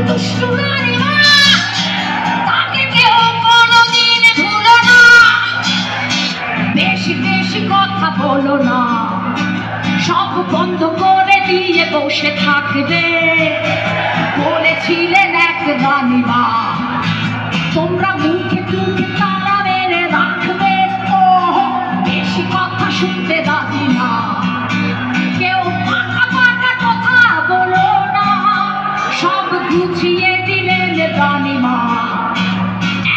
দুষ্টু রানীমা, তাকে কেউ কোনোদিন ভুলো না। বেশি বেশি কথা বলো না, সব বন্ধ করে দিয়ে বসে থাকবে। বলেছিলেন এক রানীমা, তোমরা মুখে মুখে তালা মেরে রাখবে। ও বেশি কথা শুনতে রাজি না, কেউ পাকা পাকা কথা বলো না। সব গুছিয়ে দিলেন রানীমা,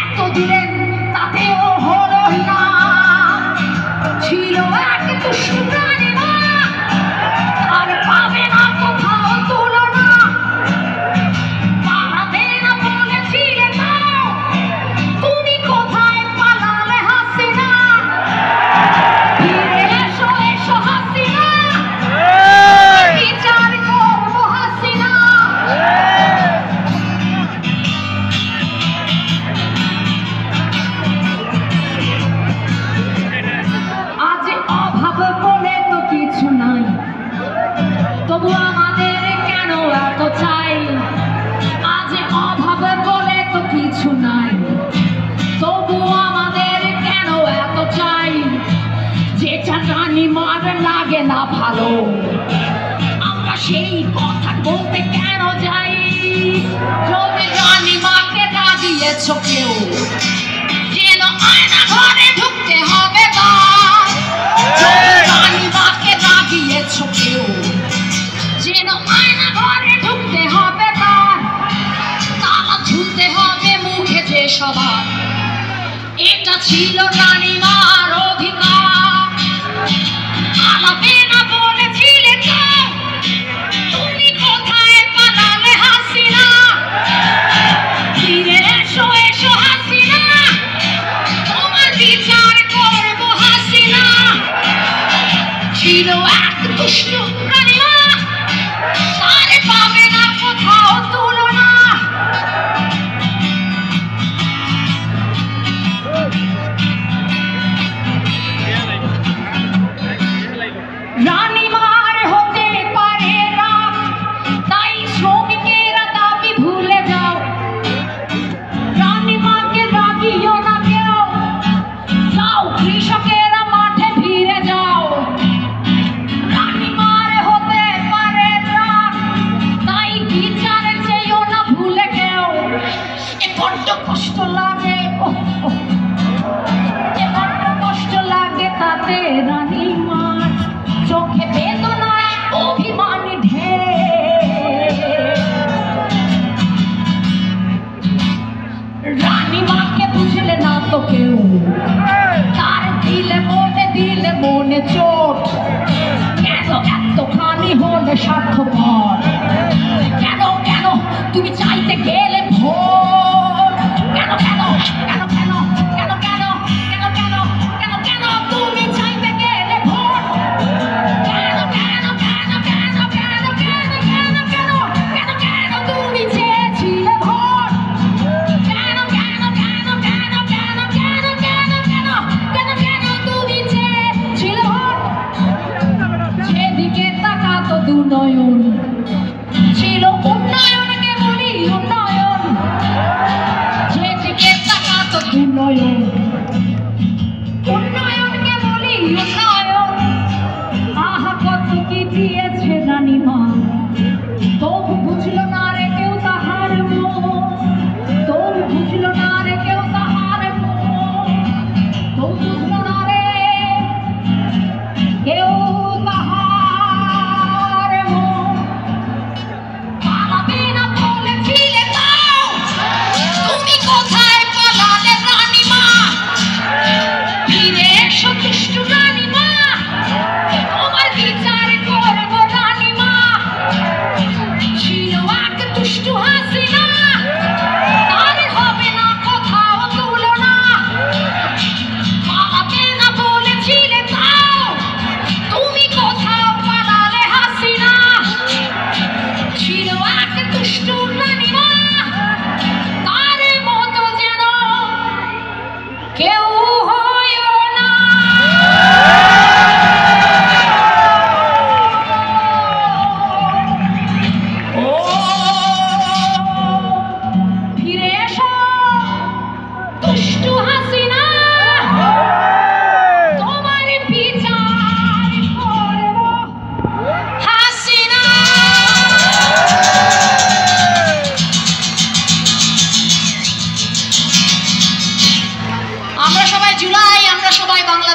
এত দিলেন তাতেও হলো না। ছিল এক দুষ্টু রানীমা, আর পাবে না কোথাও তুলনা। পালাবে না বলেছিলে তো, তুমি কোথায় পালালে হাসিনা? ফিরে এসো এসো হাসিনা, বিচার করবো হাসিনা। আজ অভাব বলে তো কিছু নাই, তবু আমাদের কেন এত চাই? আজ অভাব বলে তো কিছু নাই, তবু আমাদের কেন এত চাই? যেটা রানীমার লাগে না ভালো, আমরা সেই কথা বলতে কেন যাই? যদি রানীমাকে রাগিয়েছ কেউ, যেন আয়না ঘরে ঢুকতে হবে তার। যদি রানীমাকে রাগিয়েছ কেউ, যেন আয়না ঘরে ঢুকতে হবে তার। তালা ঝুলতে হবে মুখে যে সবার, এটা ছিল রানীমার অধিকার। পালাবে না বলেছিলে তো, তুমি কোথায় পালালে হাসিনা? ফিরে এসো এসো হাসিনা, তোমার বিচার করবো হাসিনা। ছিল এক দুষ্টু রানীমা, তার পাবে না কোথাও তুলনা। রানীমার হতে পারে রাগ, তাই শ্রমিকেরা দাবি ভুলে যাও। রানীমাকে রাগিও না কেউ, যাও কৃষকেরা মাঠে ফিরে যাও। রানীমার হতে পারে রাগ, তাই বিচার চেয়েও না ভুলে কেউ। এ বড্ড কষ্ট লাগে, এ বড্ড কষ্ট লাগে তাতে রানীমার চোখে বেদনায় অভিমান ঢের। রানীমাকে বুঝলে না তো কেউ, তার দিলে মনে চোট। কেন এতখানি হলে স্বার্থপর? কেন কেন তুমি চাইতে গেলে ভোট? কেন কেন কেন কেন কেন কেন কেন কেন কেন কেন তুমি চাইতে গেলে ভোট? কেন কেন কেন কেন কেন কেন কেন কেন কেন কেন তুমি চেয়েছিলে ভোট? কেন কেন কেন কেন কেন কেন কেন কেন কেন কেন তুমি চেয়েছিলে ভোট? যেদিকে তাকাতো দুনয়ন, ছিল উন্নয়নকে বলি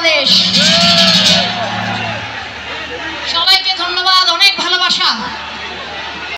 বাংলাদেশ